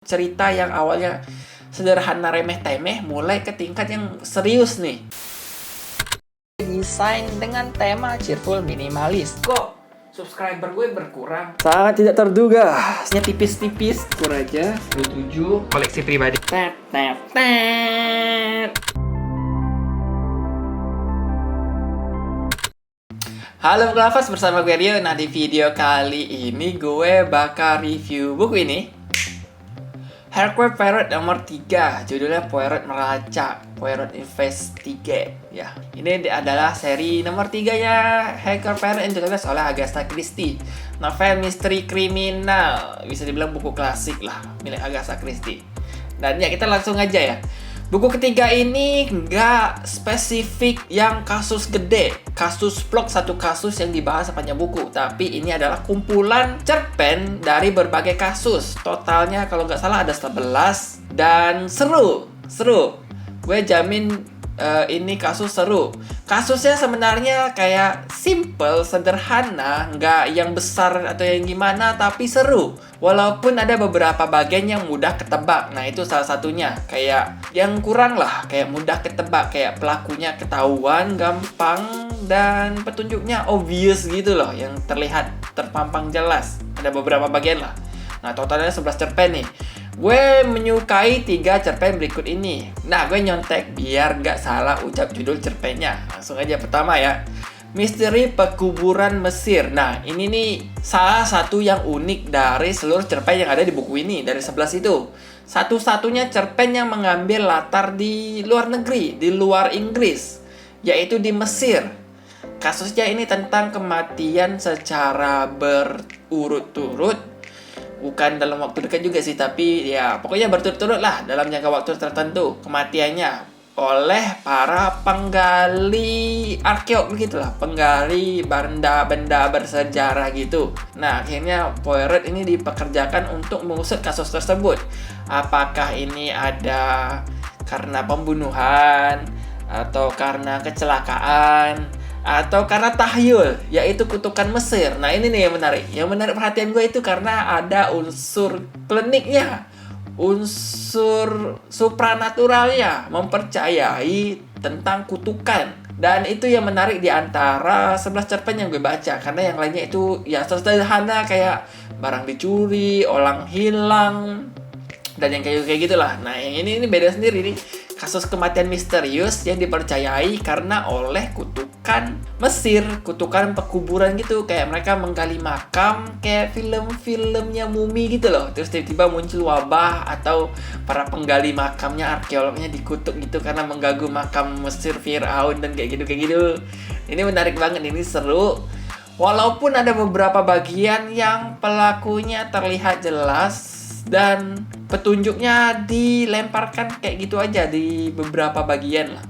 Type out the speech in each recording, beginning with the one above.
cerita yang awalnya sederhana remeh-temeh mulai ke tingkat yang serius nih. Desain dengan tema cheerful minimalis. Kok subscriber gue berkurang? Sangat tidak terduga. Hanya tipis-tipis. Kur aja 27 koleksi pribadi. Halo Buku bersama gue Rio. Nah, di video kali ini gue bakal review buku ini, Harcourt Poirot nomor 3, judulnya Poirot Melacak, Poirot Investigate. Ya, ini adalah seri nomor 3 ya Harcourt Poirot yang ditulis oleh Agatha Christie. Novel misteri kriminal, bisa dibilang buku klasik lah milik Agatha Christie. Dan ya kita langsung aja ya. Buku ketiga ini nggak spesifik yang kasus gede, kasus plot satu kasus yang dibahas sepanjang buku. Tapi ini adalah kumpulan cerpen dari berbagai kasus. Totalnya kalau nggak salah ada 11 dan seru. Gue jamin ini kasus seru. Kasusnya sebenarnya kayak simple, sederhana, nggak yang besar atau yang gimana, tapi seru. Walaupun ada beberapa bagian yang mudah ketebak. Nah, itu salah satunya. Kayak yang kurang lah, kayak mudah ketebak. Kayak pelakunya ketahuan, gampang, dan petunjuknya obvious gitu loh. Yang terlihat terpampang jelas. Ada beberapa bagian lah. Nah, totalnya 11 cerpen nih. Gue menyukai 3 cerpen berikut ini. Nah, gue nyontek biar nggak salah ucap judul cerpennya. Langsung aja pertama ya. Misteri Pekuburan Mesir. Nah, ini nih salah satu yang unik dari seluruh cerpen yang ada di buku ini. Dari 11 itu. Satu-satunya cerpen yang mengambil latar di luar negeri, di luar Inggris. Yaitu di Mesir. Kasusnya ini tentang kematian secara berurut-urut. Bukan dalam waktu dekat juga sih, tapi ya pokoknya berturut-turut lah dalam jangka waktu tertentu kematiannya oleh para penggali arkeolog gitulah, penggali benda-benda bersejarah gitu. Nah, akhirnya Poirot ini dipekerjakan untuk mengusut kasus tersebut. Apakah ini ada karena pembunuhan atau karena kecelakaan atau karena tahyul, yaitu kutukan Mesir. Nah, ini nih yang menarik. Yang menarik perhatian gue itu karena ada unsur kliniknya, unsur supranaturalnya, mempercayai tentang kutukan. Dan itu yang menarik di antara 11 cerpen yang gue baca. Karena yang lainnya itu ya sederhana kayak barang dicuri, orang hilang, dan yang kayak gitulah. Nah, yang ini beda sendiri nih. Kasus kematian misterius yang dipercayai karena oleh kutukan Mesir, kutukan pekuburan gitu. Kayak mereka menggali makam, kayak film-filmnya Mumi gitu loh. Terus tiba-tiba muncul wabah atau para penggali makamnya, arkeolognya dikutuk gitu karena mengganggu makam Mesir Firaun dan kayak gitu. Ini menarik banget, ini seru. Walaupun ada beberapa bagian yang pelakunya terlihat jelas dan petunjuknya dilemparkan kayak gitu aja di beberapa bagian lah.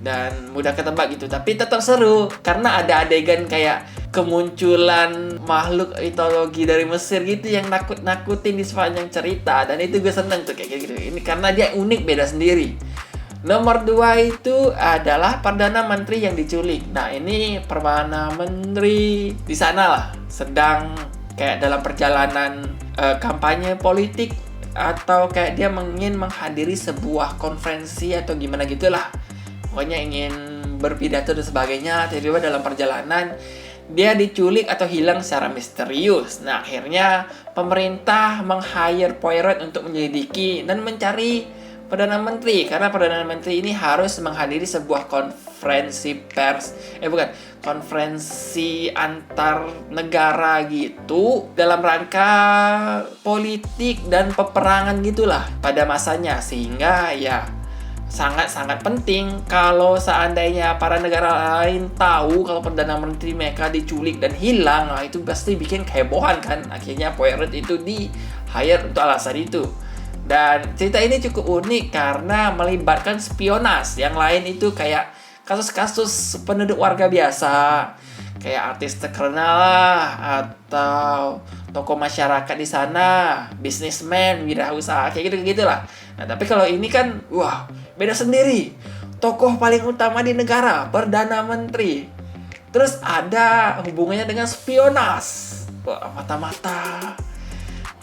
Dan mudah ketebak gitu. Tapi tetap seru karena ada adegan kayak kemunculan makhluk mitologi dari Mesir gitu yang nakut-nakutin di sepanjang cerita. Dan itu gue seneng tuh kayak gitu. Ini karena dia unik, beda sendiri. Nomor 2 itu adalah Perdana Menteri yang diculik. Nah, ini Perdana Menteri di sana lah sedang kayak dalam perjalanan kampanye politik atau kayak dia ingin menghadiri sebuah konferensi atau gimana gitulah. Pokoknya ingin berpidato dan sebagainya. Tiba-tiba dalam perjalanan dia diculik atau hilang secara misterius. Nah, akhirnya pemerintah meng-hire Poirot untuk menyelidiki dan mencari Perdana Menteri, karena Perdana Menteri ini harus menghadiri sebuah konferensi pers, konferensi antar negara gitu dalam rangka politik dan peperangan gitulah pada masanya. Sehingga ya sangat-sangat penting kalau seandainya para negara lain tahu kalau Perdana Menteri mereka diculik dan hilang. Nah, itu pasti bikin kehebohan kan. Akhirnya Poirot itu di-hire untuk alasan itu. Dan cerita ini cukup unik karena melibatkan spionase. Yang lain itu kayak kasus-kasus penduduk warga biasa, kayak artis terkenal lah, atau tokoh masyarakat di sana, bisnismen, wirausaha, kayak gitu lah. Nah, tapi kalau ini kan, wah, beda sendiri. Tokoh paling utama di negara, Perdana Menteri. Terus ada hubungannya dengan spionase. Wah, mata-mata,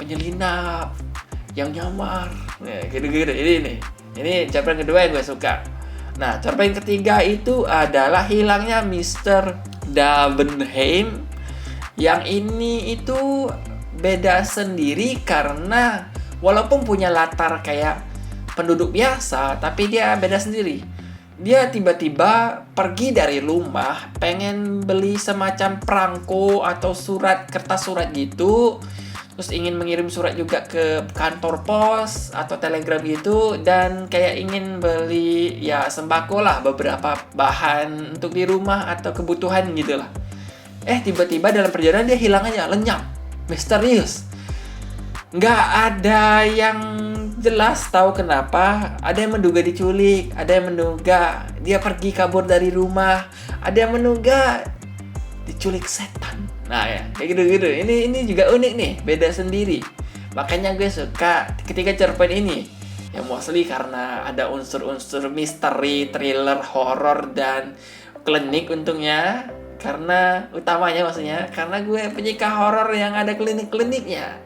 penyelinap, yang nyamar. Nah, gitu-gitu. Ini cerpen kedua yang gue suka. Nah, cerpen ketiga itu adalah hilangnya Mr. Davenheim. Yang ini itu beda sendiri karena walaupun punya latar kayak penduduk biasa, tapi dia beda sendiri. Dia tiba-tiba pergi dari rumah, pengen beli semacam perangko atau kertas surat gitu. Terus ingin mengirim surat juga ke kantor pos atau telegram gitu. Dan kayak ingin beli ya sembako lah, beberapa bahan untuk di rumah atau kebutuhan gitu lah. Tiba-tiba dalam perjalanan dia hilang aja, lenyap, misterius. Nggak ada yang jelas tahu kenapa. Ada yang menduga diculik, ada yang menduga dia pergi kabur dari rumah, ada yang menduga diculik setan. Nah ya, kayak gitu-gitu. Ini juga unik nih, beda sendiri. Makanya gue suka ketika cerpen ini. Ya mostly karena ada unsur-unsur misteri, thriller, horor, dan klinik untungnya. Karena utamanya maksudnya, karena gue penyuka horor yang ada klinik-kliniknya.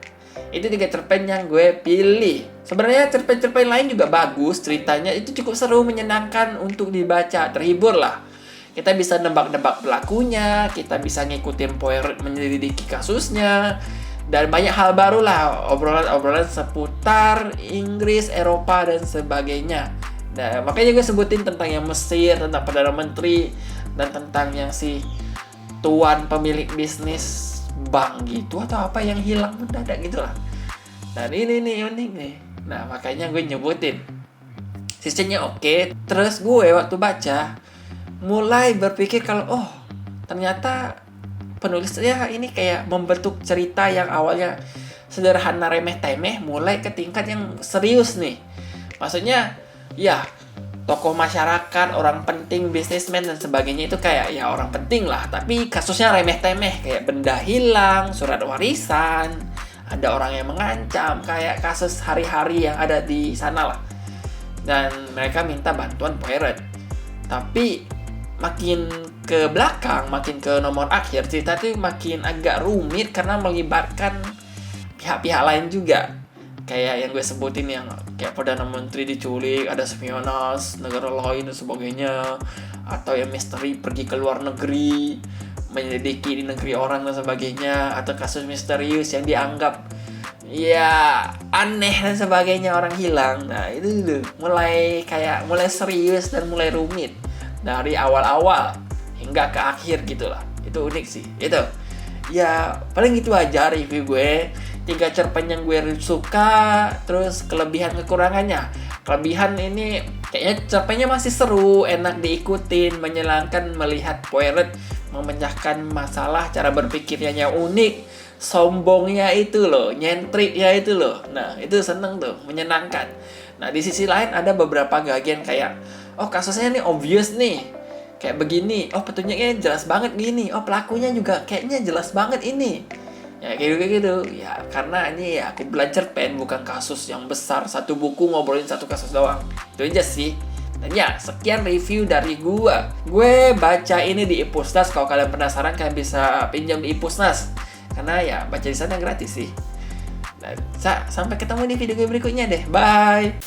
Itu 3 cerpen yang gue pilih. Sebenarnya cerpen-cerpen lain juga bagus, ceritanya itu cukup seru, menyenangkan untuk dibaca, terhibur lah. Kita bisa nebak-nebak pelakunya, kita bisa ngikutin Poirot menyelidiki kasusnya, dan banyak hal baru lah, obrolan-obrolan seputar Inggris, Eropa, dan sebagainya. Nah, makanya gue sebutin tentang yang Mesir, tentang Perdana Menteri, dan tentang yang si tuan pemilik bisnis bank gitu atau apa yang hilang mendadak gitu lah. Dan ini nih unik nih. Nah, makanya gue nyebutin. Sistemnya oke. Terus gue waktu baca mulai berpikir kalau ternyata penulisnya ini kayak membentuk cerita yang awalnya sederhana remeh-temeh mulai ke tingkat yang serius nih. Maksudnya ya tokoh masyarakat, orang penting, bisnismen dan sebagainya itu kayak ya orang penting lah, tapi kasusnya remeh-temeh kayak benda hilang, surat warisan, ada orang yang mengancam, kayak kasus hari-hari yang ada di sana lah. Dan mereka minta bantuan Poirot. Tapi makin ke belakang, makin ke nomor akhir, cerita itu makin agak rumit karena melibatkan pihak-pihak lain juga. Kayak yang gue sebutin yang kayak Perdana Menteri diculik, ada spionase negara lain dan sebagainya. Atau yang misteri pergi ke luar negeri, menyelidiki di negeri orang dan sebagainya. Atau kasus misterius yang dianggap ya aneh dan sebagainya, orang hilang. Nah itu dulu mulai serius dan mulai rumit dari awal-awal hingga ke akhir gitulah. Itu unik sih. Itu ya paling gitu aja review gue. 3 cerpen yang gue suka, terus kelebihan kekurangannya. Kelebihan ini kayaknya cerpennya masih seru, enak diikutin, menyenangkan melihat Poirot memecahkan masalah, cara berpikirnya yang unik, sombongnya itu loh, nyentriknya itu loh. Nah itu seneng tuh, menyenangkan. Nah di sisi lain ada beberapa bagian kayak kasusnya nih obvious nih, kayak begini, petunjuknya jelas banget gini, pelakunya juga kayaknya jelas banget ini. Ya kayak gitu. Ya karena ini ya aku belajar bukan kasus yang besar, satu buku ngobrolin satu kasus doang. Itu aja sih. Dan ya sekian review dari gua. Gue baca ini di Ipusnas. Kalau kalian penasaran kalian bisa pinjam di Ipusnas. Karena ya baca di sana gratis sih. Dan sampai ketemu di video gue berikutnya deh. Bye.